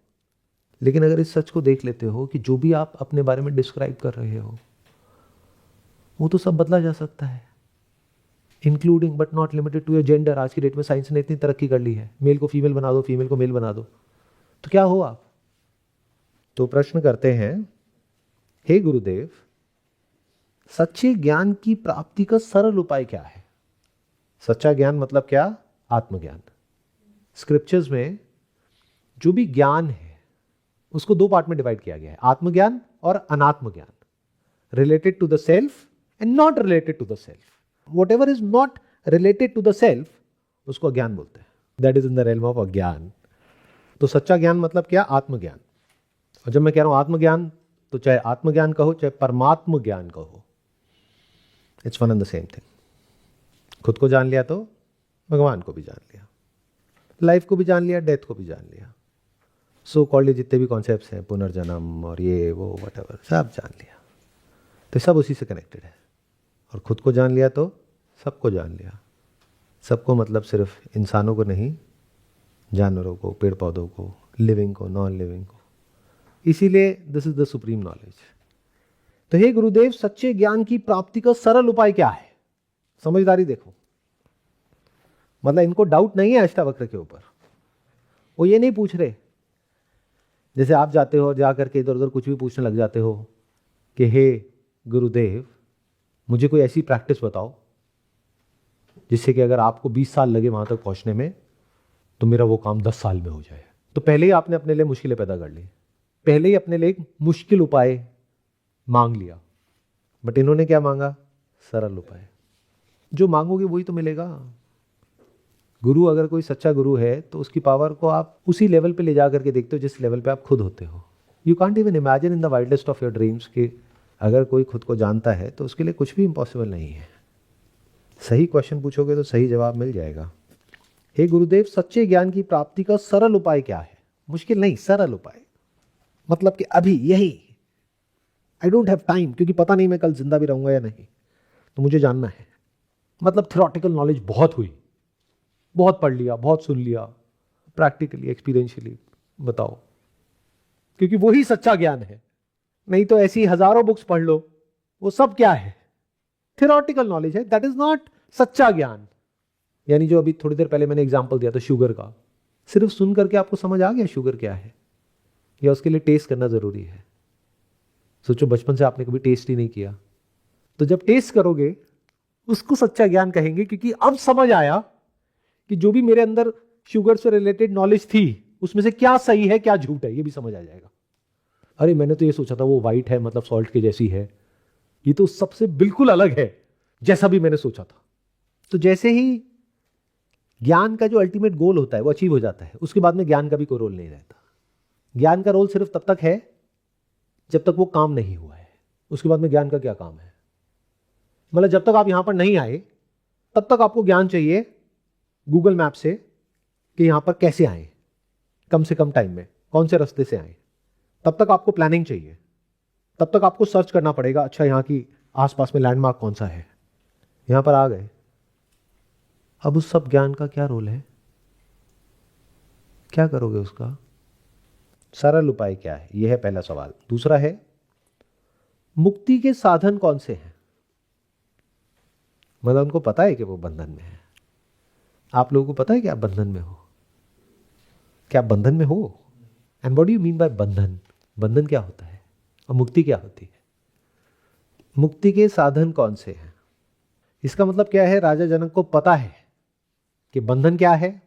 लेकिन अगर इस सच को देख लेते हो कि जो भी आप अपने बारे में डिस्क्राइब कर रहे हो वो तो सब बदला जा सकता है, including but not limited to your gender. आज की डेट में साइंस ने इतनी तरक्की कर ली है, मेल को फीमेल बना दो, फीमेल को मेल बना दो, तो क्या हो आप? तो प्रश्न करते हैं, हे गुरुदेव, सच्चे ज्ञान की प्राप्ति का सरल उपाय क्या है? सच्चा ज्ञान मतलब क्या? आत्मज्ञान। स्क्रिप्चर्स में जो भी ज्ञान है उसको दो पार्ट में डिवाइड किया गया है, आत्मज्ञान और अनात्म ज्ञान, related to the self and not related to the self. Whatever is not related to the self उसको अज्ञान बोलते हैं, that is in the realm of अज्ञान। तो सच्चा ज्ञान मतलब क्या? आत्मज्ञान। और जब मैं कह रहा हूं आत्मज्ञान, तो चाहे आत्मज्ञान कहो चाहे परमात्म ज्ञान कहो, it's one and the same thing. खुद को जान लिया तो भगवान को भी जान लिया, लाइफ को भी जान लिया, डेथ को भी जान लिया, सो कॉल्ड जितने भी कॉन्सेप्ट्स हैं, पुनर्जन्म और ये वो व्हाटएवर, सब जान लिया। तो सब उसी से कनेक्टेड है। और खुद को जान लिया तो सबको जान लिया। सबको मतलब सिर्फ इंसानों को नहीं, जानवरों को, पेड़ पौधों को, लिविंग को, नॉन लिविंग को। इसीलिए this is the supreme knowledge. तो हे गुरुदेव, सच्चे ज्ञान की प्राप्ति का सरल उपाय क्या है? समझदारी देखो, मतलब इनको डाउट नहीं है अष्टावक्र के ऊपर। वो ये नहीं पूछ रहे जैसे आप जाते हो जाकर के इधर उधर कुछ भी पूछने लग जाते हो कि हे गुरुदेव, मुझे कोई ऐसी प्रैक्टिस बताओ जिससे कि अगर आपको 20 साल लगे वहां तक पहुंचने में तो मेरा वो काम 10 साल में हो जाए। तो पहले ही आपने अपने लिए मुश्किलें पैदा कर ली, पहले ही अपने लिए एक मुश्किल उपाय मांग लिया। बट इन्होंने क्या मांगा? सरल उपाय। जो मांगोगे वही तो मिलेगा। गुरु अगर कोई सच्चा गुरु है तो उसकी पावर को आप उसी लेवल पे ले जा करके देखते हो जिस लेवल पे आप खुद होते हो। You can't even imagine in the wildest of your dreams कि अगर कोई खुद को जानता है तो उसके लिए कुछ भी इम्पॉसिबल नहीं है। सही क्वेश्चन पूछोगे तो सही जवाब मिल जाएगा। हे गुरुदेव, सच्चे ज्ञान की प्राप्ति का सरल उपाय क्या है? मुश्किल नहीं, सरल उपाय। मतलब कि अभी यही, आई डोंट हैव टाइम, क्योंकि पता नहीं मैं कल जिंदा भी रहूंगा या नहीं, तो मुझे जानना है। मतलब थ्योरेटिकल नॉलेज बहुत हुई, बहुत पढ़ लिया, बहुत सुन लिया, प्रैक्टिकली एक्सपीरियंशियली बताओ, क्योंकि वही सच्चा ज्ञान है। नहीं तो ऐसी हजारों बुक्स पढ़ लो, वो सब क्या है? थ्योरेटिकल नॉलेज है, दैट इज नॉट सच्चा ज्ञान। यानी जो अभी थोड़ी देर पहले मैंने एग्जांपल दिया था शुगर का, सिर्फ सुन करके आपको समझ आ गया शुगर क्या है, या उसके लिए टेस्ट करना जरूरी है? सोचो बचपन से आपने कभी टेस्ट ही नहीं किया, तो जब टेस्ट करोगे उसको सच्चा ज्ञान कहेंगे, क्योंकि अब समझ आया कि जो भी मेरे अंदर शुगर से रिलेटेड नॉलेज थी उसमें से क्या सही है क्या झूठ है, ये भी समझ आ जाएगा। अरे मैंने तो ये सोचा था वो वाइट है मतलब सॉल्ट के जैसी है, ये तो सबसे बिल्कुल अलग है जैसा भी मैंने सोचा था। तो जैसे ही ज्ञान का जो अल्टीमेट गोल होता है वो अचीव हो जाता है, उसके बाद में ज्ञान का भी कोई रोल नहीं रहता। ज्ञान का रोल सिर्फ तब तक है जब तक वो काम नहीं हुआ है, उसके बाद में ज्ञान का क्या काम है? मतलब जब तक आप यहां पर नहीं आए तब तक आपको ज्ञान चाहिए गूगल मैप से कि यहां पर कैसे आए, कम से कम टाइम में कौन से रास्ते से आए। तब तक आपको प्लानिंग चाहिए, तब तक आपको सर्च करना पड़ेगा, अच्छा यहां की आसपास में लैंडमार्क कौन सा है। यहां पर आ गए, अब उस सब ज्ञान का क्या रोल है? क्या करोगे उसका? सरल उपाय क्या है, यह है पहला सवाल। दूसरा है मुक्ति के साधन कौन से हैं? मतलब उनको पता है कि वो बंधन में है। आप लोगों को पता है कि आप बंधन में हो? क्या आप बंधन में हो? And what do you mean bye बंधन? बंधन क्या होता है और मुक्ति क्या होती है? मुक्ति के साधन कौन से हैं? इसका मतलब क्या है, राजा जनक को पता है कि बंधन क्या है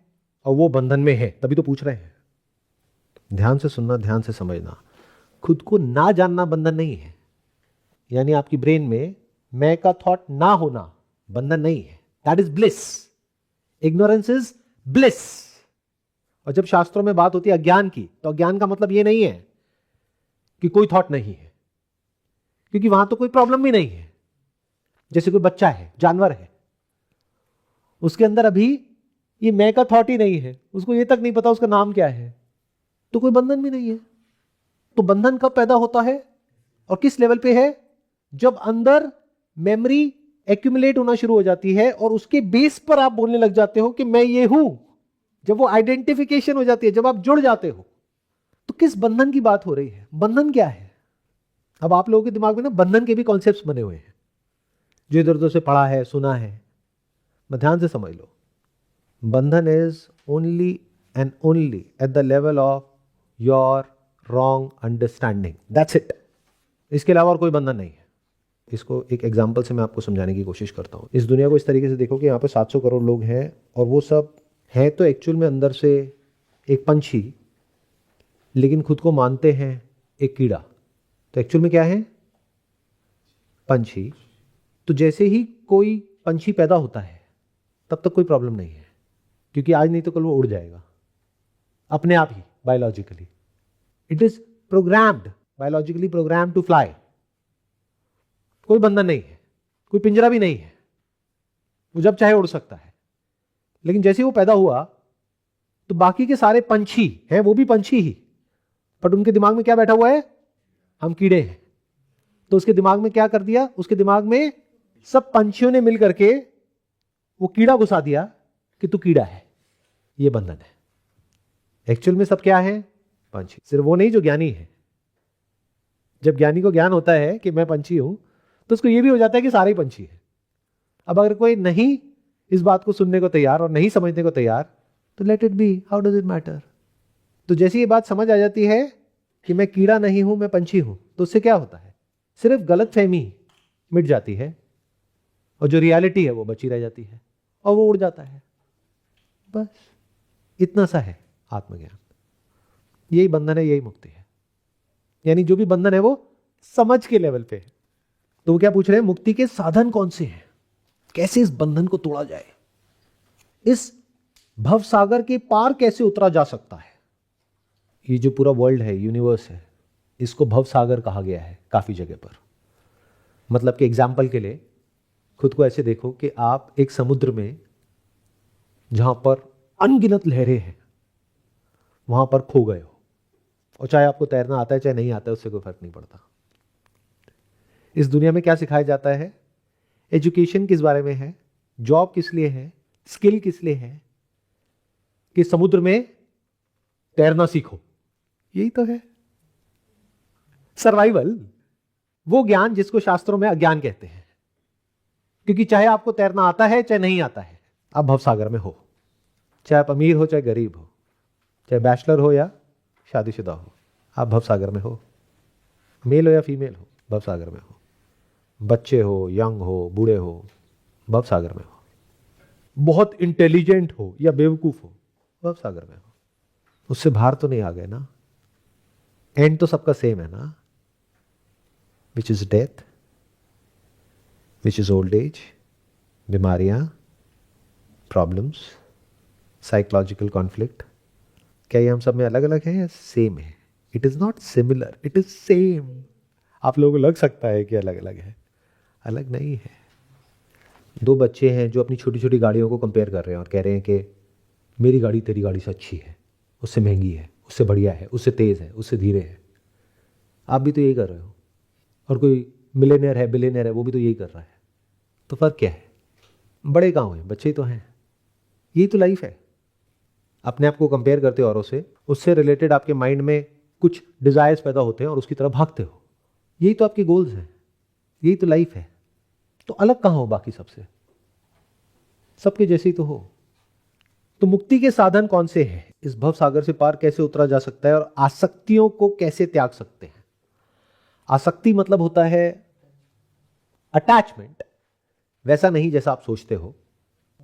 और वो बंधन में है, तभी तो पूछ रहे हैं। ध्यान से सुनना, ध्यान से समझना। खुद को ना जानना बंधन नहीं है, यानी आपकी ब्रेन में मैं का थॉट ना होना बंधन नहीं है। That is bliss. Ignorance is bliss. और जब शास्त्रों में बात होती है अज्ञान की, तो अज्ञान का मतलब यह नहीं है कि कोई थॉट नहीं है, क्योंकि वहां तो कोई प्रॉब्लम भी नहीं है। जैसे कोई बच्चा है, जानवर है, उसके अंदर अभी ये मैं का थॉट ही नहीं है, उसको ये तक नहीं पता उसका नाम क्या है, तो कोई बंधन भी नहीं है। तो बंधन कब पैदा होता है और किस लेवल पे है? जब अंदर मेमोरी एक्यूमुलेट होना शुरू हो जाती है और उसके बेस पर आप बोलने लग जाते हो कि मैं ये हूं। जब वो आइडेंटिफिकेशन हो जाती है, जब आप जुड़ जाते हो, तो किस बंधन की बात हो रही है? बंधन क्या है? अब आप लोगों के दिमाग में ना बंधन के भी कॉन्सेप्ट्स बने हुए हैं, जो इधर उधर से पढ़ा है, सुना है। मैं ध्यान से समझ लो, बंधन is only and only eight the level of your wrong understanding, that's it. इसके अलावा और कोई बंधन नहीं है। इसको एक एग्जांपल से मैं आपको समझाने की कोशिश करता हूं। इस दुनिया को इस तरीके से देखो कि यहाँ पे 700 करोड़ लोग हैं और वो सब हैं तो एक्चुअल में अंदर से एक पंछी, लेकिन खुद को मानते हैं एक कीड़ा। तो एक्चुअल में क्या है? पंछी। तो जैसे ही कोई पंछी पैदा होता है तब तक कोई प्रॉब्लम नहीं है, क्योंकि आज नहीं तो कल वो उड़ जाएगा अपने आप ही, biologically. It is programmed, biologically programmed to fly. कोई बंधन नहीं है, कोई पिंजरा भी नहीं है, वो जब चाहे उड़ सकता है। लेकिन जैसे वो पैदा हुआ तो बाकी के सारे पंछी हैं, वो भी पंछी ही, बट उनके दिमाग में क्या बैठा हुआ है? हम कीड़े हैं। तो उसके दिमाग में क्या कर दिया? उसके दिमाग में सब पंछियों ने मिलकर के वो कीड़ा घुसा दिया कि तू कीड़ा है। ये बंधन है। एक्चुअल में सब क्या है? पंछी। सिर्फ वो नहीं जो ज्ञानी है। जब ज्ञानी को ज्ञान होता है कि मैं पंछी हूं, तो उसको ये भी हो जाता है कि सारे ही पंछी है। अब अगर कोई नहीं इस बात को सुनने को तैयार और नहीं समझने को तैयार, तो let it be, how does it matter. तो जैसी ये बात समझ आ जाती है कि मैं कीड़ा नहीं हूं, मैं पंछी हूं, तो उससे क्या होता है? सिर्फ गलत फहमी मिट जाती है और जो रियलिटी है वो बची रह जाती है और वो उड़ जाता है। बस इतना सा है आत्मज्ञान। यही बंधन है, यही मुक्ति है। यानी जो भी बंधन है वो समझ के लेवल पे है। तो वो क्या पूछ रहे हैं? मुक्ति के साधन कौन से हैं? कैसे इस बंधन को तोड़ा जाए? इस भव सागर के पार कैसे उतरा जा सकता है? ये जो पूरा वर्ल्ड है, यूनिवर्स है, इसको भव सागर कहा गया है काफी जगह पर। मतलब कि एग्जाम्पल के लिए खुद को ऐसे देखो कि आप एक समुद्र में, जहां पर अनगिनत लहरें हैं, वहां पर खो गए हो। और चाहे आपको तैरना आता है चाहे नहीं आता है, उससे कोई फर्क नहीं पड़ता। इस दुनिया में क्या सिखाया जाता है? एजुकेशन किस बारे में है? जॉब किस लिए है? स्किल किस लिए है? कि समुद्र में तैरना सीखो। यही तो है सर्वाइवल। वो ज्ञान जिसको शास्त्रों में अज्ञान कहते हैं। क्योंकि चाहे आपको तैरना आता है चाहे नहीं आता है, आप भवसागर में हो। चाहे आप अमीर हो चाहे गरीब हो, चाहे बैचलर हो या शादीशुदा हो, आप भवसागर में हो। मेल हो या फीमेल हो, भवसागर में हो। बच्चे हो, यंग हो, बूढ़े हो, भवसागर में हो। बहुत इंटेलिजेंट हो या बेवकूफ हो, भवसागर में हो। उससे बाहर तो नहीं आ गए ना। एंड तो सबका सेम है ना, which is death, which is old age, बीमारियां, प्रॉब्लम्स, साइकोलॉजिकल कॉन्फ्लिक्ट। क्या ये हम सब में अलग अलग है या सेम है? It is not similar, it is same. आप लोगों को लग सकता है कि अलग अलग है, अलग नहीं है। दो बच्चे हैं जो अपनी छोटी छोटी गाड़ियों को कंपेयर कर रहे हैं और कह रहे हैं कि मेरी गाड़ी तेरी गाड़ी से अच्छी है, उससे महंगी है, उससे बढ़िया है, उससे तेज़ है, उससे धीरे है। आप भी तो यही कर रहे हो। और कोई मिलेनियर है, बिलियनियर है, वो भी तो यही कर रहा है। तो फ़र्क क्या है? बड़े गाँव हैं, बच्चे ही तो हैं। यही तो लाइफ है। अपने आप को कंपेयर करते हो औरों से, उससे रिलेटेड आपके माइंड में कुछ डिज़ायर्स पैदा होते हैं और उसकी तरफ भागते हो। यही तो आपके गोल्स हैं, यही तो लाइफ है। तो अलग कहाँ हो बाकी सबसे? सबके जैसे ही तो हो। तो मुक्ति के साधन कौन से हैं? इस भव सागर से पार कैसे उतरा जा सकता है और आसक्तियों को कैसे त्याग सकते हैं? आसक्ति मतलब होता है अटैचमेंट, वैसा नहीं जैसा आप सोचते हो।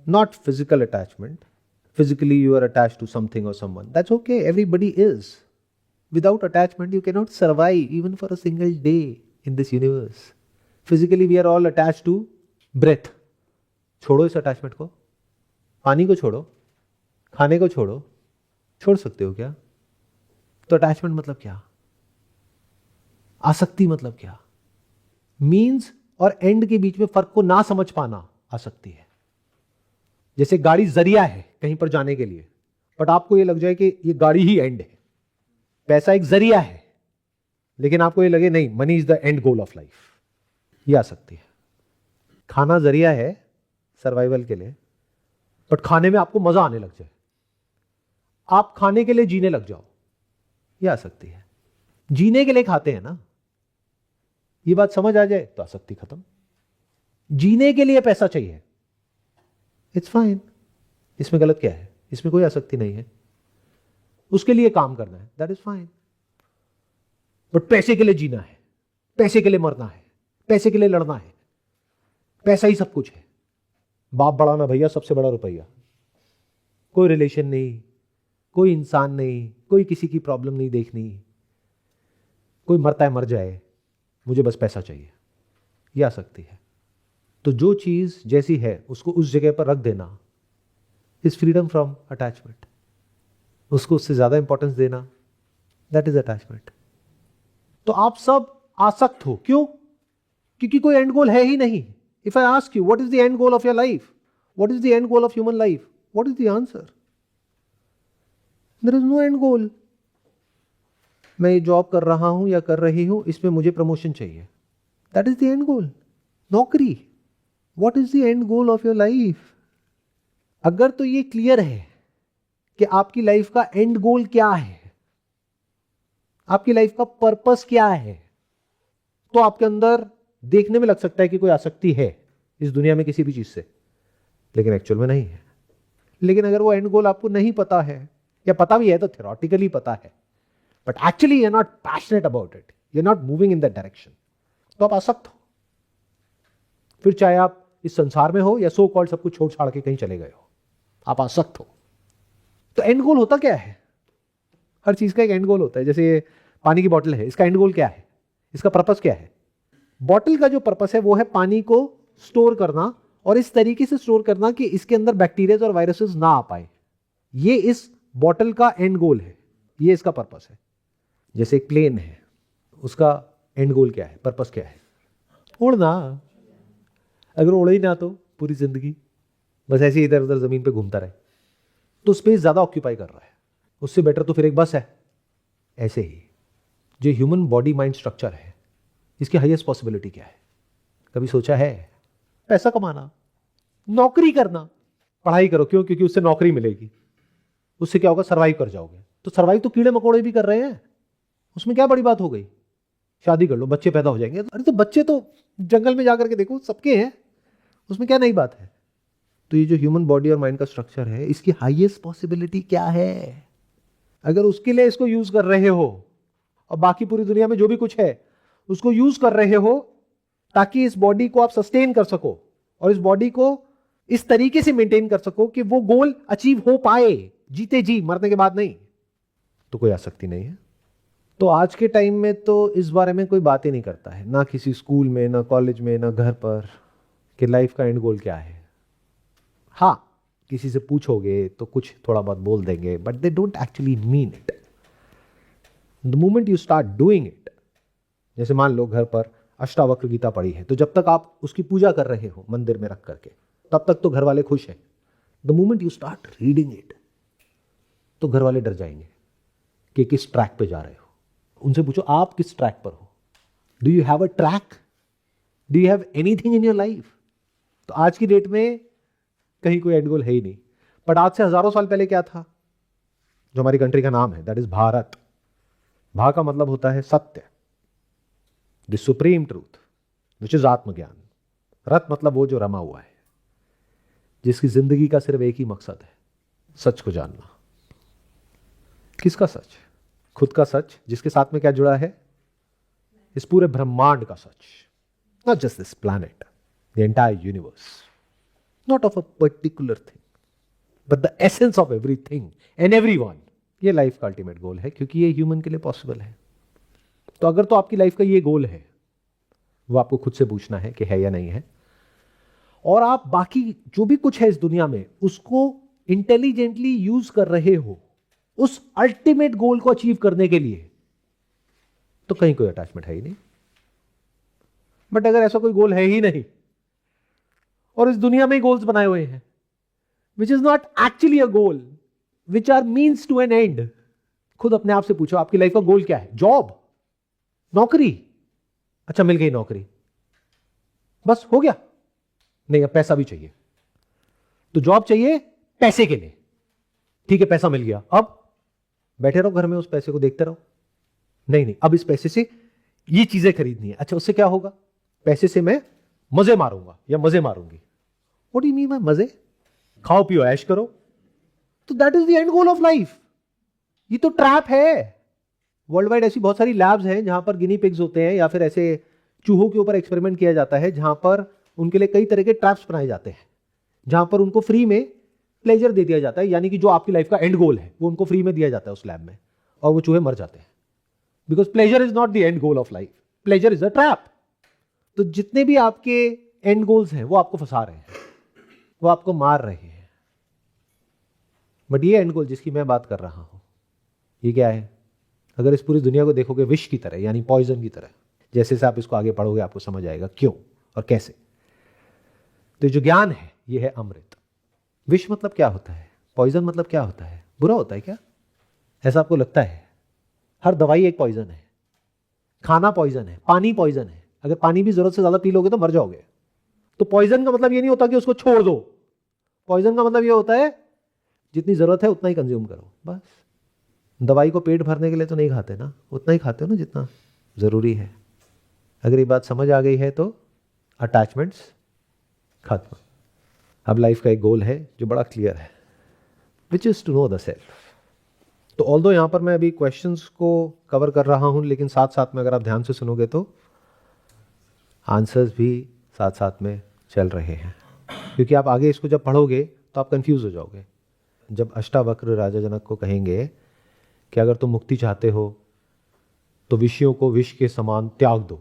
Not physical attachment. Physically you are attached to something or someone. That's okay. Everybody is. Without attachment, you cannot survive even for a single day in this universe. Physically, we are all attached to breath. छोड़ो इस attachment को। पानी को छोड़ो, खाने को छोड़ो, छोड़ सकते हो क्या? तो अटैचमेंट मतलब क्या? आसक्ति मतलब क्या? मीन्स और एंड के बीच में फर्क को ना समझ पाना आसक्ति है। जैसे गाड़ी जरिया है कहीं पर जाने के लिए, बट आपको ये लग जाए कि ये गाड़ी ही एंड है। पैसा एक जरिया है, लेकिन आपको ये लगे नहीं, money is the end goal of life. ये आ सकती है। खाना जरिया है सर्वाइवल के लिए, बट खाने में आपको मजा आने लग जाए, आप खाने के लिए जीने लग जाओ। ये आ सकती है। जीने के लिए खाते हैं ना, ये बात समझ आ जाए तो आसक्ति खत्म। जीने के लिए पैसा चाहिए, इट्स फाइन, इसमें गलत क्या है? इसमें कोई आसक्ति नहीं है। उसके लिए काम करना है, दैट इज फाइन। बट पैसे के लिए जीना है, पैसे के लिए मरना है, पैसे के लिए लड़ना है, पैसा ही सब कुछ है। बाप बड़ा ना भैया, सबसे बड़ा रुपया। कोई रिलेशन नहीं, कोई इंसान नहीं, कोई किसी की प्रॉब्लम नहीं देखनी, कोई मरता है मर जाए, मुझे बस पैसा चाहिए। यह आ सकती है। तो जो चीज जैसी है उसको उस जगह पर रख देना इज फ्रीडम फ्रॉम अटैचमेंट। उसको उससे ज्यादा इंपॉर्टेंस देना, दैट इज अटैचमेंट। तो आप सब आसक्त हो, क्यों? क्योंकि कोई एंड गोल है ही नहीं। If I ask you what is the end goal of your life, what is the end goal of human life, what is the answer? There is no end goal. मैं ये जॉब कर रहा हूं या कर रही हूं, इसमें मुझे प्रमोशन चाहिए, दैट इज द एंड गोल। नौकरी, what is the end goal of your life? अगर तो ये क्लियर है कि आपकी लाइफ का एंड गोल क्या है, आपकी लाइफ का पर्पस क्या है, तो आपके अंदर देखने में लग सकता है कि कोई आसक्ति है इस दुनिया में किसी भी चीज से, लेकिन एक्चुअल में नहीं है। लेकिन अगर वो एंड गोल आपको नहीं पता है, या पता भी है तो थ्योरेटिकली पता है, but actually you are not passionate about it, you are not moving in that direction, तो आप आसक्त हो। फिर चाहे आप इस संसार में हो या सो कॉल्ड सब कुछ छोड़ छाड़ के कहीं चले गए हो, आप आसक्त हो। तो एंड गोल होता क्या है? हर चीज का एक एंड गोल होता है। जैसे ये पानी की बोतल है, इसका एंड गोल क्या है? इसका पर्पस क्या है? बॉटल का जो पर्पस है वो है पानी को स्टोर करना, और इस तरीके से स्टोर करना कि इसके अंदर बैक्टीरिया और वायरसेस ना आ पाए। ये इस बॉटल का एंड गोल है, ये इसका पर्पस है। जैसे एक प्लेन है, उसका एंड गोल क्या है, पर्पस क्या है? उड़ना। अगर उड़े ही ना तो पूरी जिंदगी बस ऐसे इधर उधर जमीन पे घूमता रहे, तो स्पेस ज्यादा ऑक्यूपाई कर रहा है। उससे बेटर तो फिर एक बस है। ऐसे ही जो ह्यूमन बॉडी माइंड स्ट्रक्चर है, इसकी हाईएस्ट पॉसिबिलिटी क्या है? कभी सोचा है? पैसा कमाना, नौकरी करना। पढ़ाई करो, क्यों? क्योंकि उससे नौकरी मिलेगी, उससे क्या होगा, सर्वाइव कर जाओगे। तो सर्वाइव तो कीड़े मकोड़े भी कर रहे हैं, उसमें क्या बड़ी बात हो गई? शादी कर लो, बच्चे पैदा हो जाएंगे। अरे तो बच्चे तो जंगल में जाकर के देखो, सबके हैं, उसमें क्या नई बात है? तो ये जो ह्यूमन बॉडी और माइंड का स्ट्रक्चर है, इसकी हाईएस्ट पॉसिबिलिटी क्या है? अगर उसके लिए इसको यूज कर रहे हो और बाकी पूरी दुनिया में जो भी कुछ है उसको यूज कर रहे हो ताकि इस बॉडी को आप सस्टेन कर सको और इस बॉडी को इस तरीके से मेंटेन कर सको कि वो गोल अचीव हो पाए, जीते जी, मरने के बाद नहीं, तो कोई आसक्ति नहीं है। तो आज के टाइम में तो इस बारे में कोई बात ही नहीं करता है, ना किसी स्कूल में, ना कॉलेज में, ना घर पर, कि लाइफ का एंड गोल क्या है। हाँ, किसी से पूछोगे तो कुछ थोड़ा बहुत बोल देंगे, but they don't actually mean it. The moment you start doing it, जैसे मान लो घर पर अष्टावक्र गीता पढ़ी है, तो जब तक आप उसकी पूजा कर रहे हो मंदिर में रख करके, तब तक तो घर वाले खुश हैं। The moment you start reading it, तो घर वाले डर जाएंगे कि किस ट्रैक पे जा रहे हो। उनसे पूछो आप किस ट्रैक पर हो, do you have a track, do you have anything in your life. तो आज की डेट में कहीं कोई एंड गोल है ही नहीं। बट आज से हजारों साल पहले क्या था, जो हमारी कंट्री का नाम है, दैट इज भारत। भा का मतलब होता है सत्य, the supreme truth which is आत्मज्ञान। रत मतलब वो जो रमा हुआ है, जिसकी जिंदगी का सिर्फ एक ही मकसद है, सच को जानना। किसका सच? खुद का सच, जिसके साथ में क्या जुड़ा है, इस पूरे ब्रह्मांड का सच, not just this planet, the entire universe, not of a particular thing but the essence of everything and everyone. ये लाइफ का अल्टीमेट गोल है, क्योंकि ये ह्यूमन के लिए पॉसिबल है। तो अगर तो आपकी लाइफ का ये गोल है, वो आपको खुद से पूछना है कि है या नहीं है, और आप बाकी जो भी कुछ है इस दुनिया में उसको इंटेलिजेंटली यूज कर रहे हो उस अल्टीमेट गोल को अचीव करने के लिए, तो कहीं कोई अटैचमेंट है ही नहीं। बट अगर ऐसा कोई गोल है ही नहीं और इस दुनिया में गोल्स बनाए हुए हैं which is not actually a goal, which are means to an end, खुद अपने आप से पूछो आपकी लाइफ का गोल क्या है? जॉब, नौकरी, अच्छा मिल गई नौकरी, बस हो गया? नहीं, अब पैसा भी चाहिए। तो जॉब चाहिए पैसे के लिए, ठीक है, पैसा मिल गया, अब बैठे रहो घर में, उस पैसे को देखते रहो? नहीं नहीं, अब इस पैसे से ये चीजें खरीदनी है। अच्छा, उससे क्या होगा? पैसे से मैं मजे मारूंगा या मजे मारूंगी। What do you mean by मजे? खाओ पियो ऐश करो। तो that is the end goal of life. ये तो ट्रैप है। वर्ल्ड वाइड ऐसी बहुत सारी लैब्स हैं जहां पर गिनी पिग्स होते हैं या फिर ऐसे चूहों के ऊपर एक्सपेरिमेंट किया जाता है, जहां पर उनके लिए कई तरह के ट्रैप्स बनाए जाते हैं, जहां पर उनको फ्री में प्लेजर दे दिया जाता है, यानी कि जो आपकी लाइफ का एंड गोल है वो उनको फ्री में दिया जाता है उस लैब में, और वो चूहे मर जाते हैं। Because pleasure is not the end goal of life, pleasure is a trap. तो जितने भी आपके एंड गोल्स हैं वो आपको फंसा रहे हैं, वो आपको मार रहे हैं। बट ये एंड गोल जिसकी मैं बात कर रहा हूं, ये क्या है? अगर इस पूरी दुनिया को देखोगे विष की तरह, यानी पॉइजन की तरह, जैसे से आप इसको आगे पढ़ोगे आपको समझ आएगा क्यों और कैसे। तो जो ज्ञान है ये है अमृत। विष मतलब क्या होता है? पॉइजन मतलब क्या होता है? बुरा होता है क्या? ऐसा आपको लगता है? हर दवाई एक पॉइजन है, खाना पॉइजन है, पानी पॉइजन है। अगर पानी भी जरूरत से ज्यादा पी लोगे तो मर जाओगे। तो पॉइजन का मतलब ये नहीं होता कि उसको छोड़ दो। पॉइजन का मतलब ये होता है जितनी जरूरत है उतना ही कंज्यूम करो, बस। दवाई को पेट भरने के लिए तो नहीं खाते ना, उतना ही खाते हो ना जितना जरूरी है। अगर ये बात समझ आ गई है तो अटैचमेंट्स खत्म। अब लाइफ का एक गोल है जो बड़ा क्लियर है, which is to know the self. तो ऑल्दो यहां पर मैं अभी क्वेश्चंस को कवर कर रहा हूं, लेकिन साथ साथ में अगर आप ध्यान से सुनोगे तो आंसर्स भी साथ साथ में चल रहे हैं, क्योंकि आप आगे इसको जब पढ़ोगे तो आप कंफ्यूज हो जाओगे। जब अष्टावक्र राजा जनक को कहेंगे कि अगर तुम मुक्ति चाहते हो तो विषयों को विष के समान त्याग दो,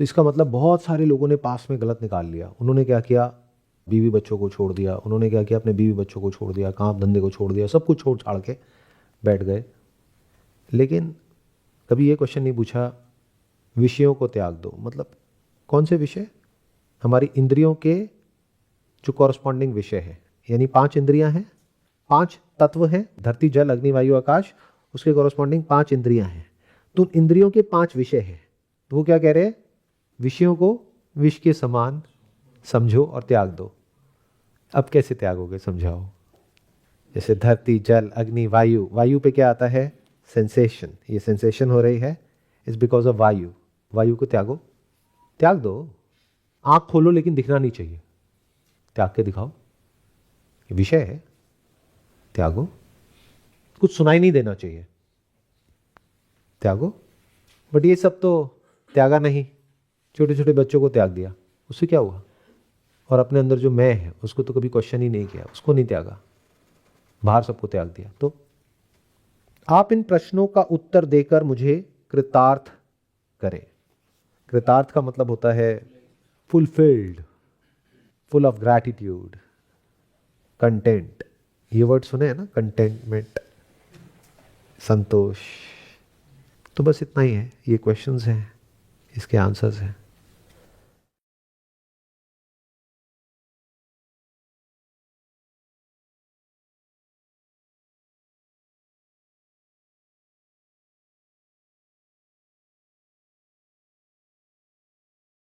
तो इसका मतलब बहुत सारे लोगों ने पास में गलत निकाल लिया। उन्होंने क्या किया? बीवी बच्चों को छोड़ दिया। उन्होंने क्या किया? अपने बीवी बच्चों को छोड़ दिया, काम धंधे को छोड़ दिया, सब कुछ छोड़ छाड़ के बैठ गए। लेकिन कभी ये क्वेश्चन नहीं पूछा विषयों को त्याग दो मतलब कौन से विषय? हमारी इंद्रियों के जो कॉरस्पॉन्डिंग विषय है, यानी 5 इंद्रियां हैं, 5 तत्व हैं, धरती जल अग्नि वायु आकाश, उसके कॉरस्पॉन्डिंग 5 इंद्रियां हैं। तो उन इंद्रियों के 5 विषय हैं। तो वो क्या कह रहे हैं? विषयों को विष के समान समझो और त्याग दो। अब कैसे त्यागोगे? समझाओ। जैसे धरती जल अग्नि वायु, वायु पे क्या आता है? सेंसेशन। ये सेंसेशन हो रही है इज बिकॉज ऑफ वायु। वायु को त्यागो, त्याग दो। आंख खोलो लेकिन दिखना नहीं चाहिए, त्याग के दिखाओ। ये विषय है, त्यागो। कुछ सुनाई नहीं देना चाहिए, त्यागो। बट ये सब तो त्यागा नहीं, छोटे छोटे बच्चों को त्याग दिया, उससे क्या हुआ? और अपने अंदर जो मैं है उसको तो कभी क्वेश्चन ही नहीं किया, उसको नहीं त्यागा, बाहर सबको त्याग दिया। तो आप इन प्रश्नों का उत्तर देकर मुझे कृतार्थ करें। कृतार्थ का मतलब होता है fulfilled, full of gratitude, content. ये वर्ड सुने हैं ना, कंटेंटमेंट, संतोष। तो बस इतना ही है, ये क्वेश्चंस हैं, इसके आंसर्स हैं।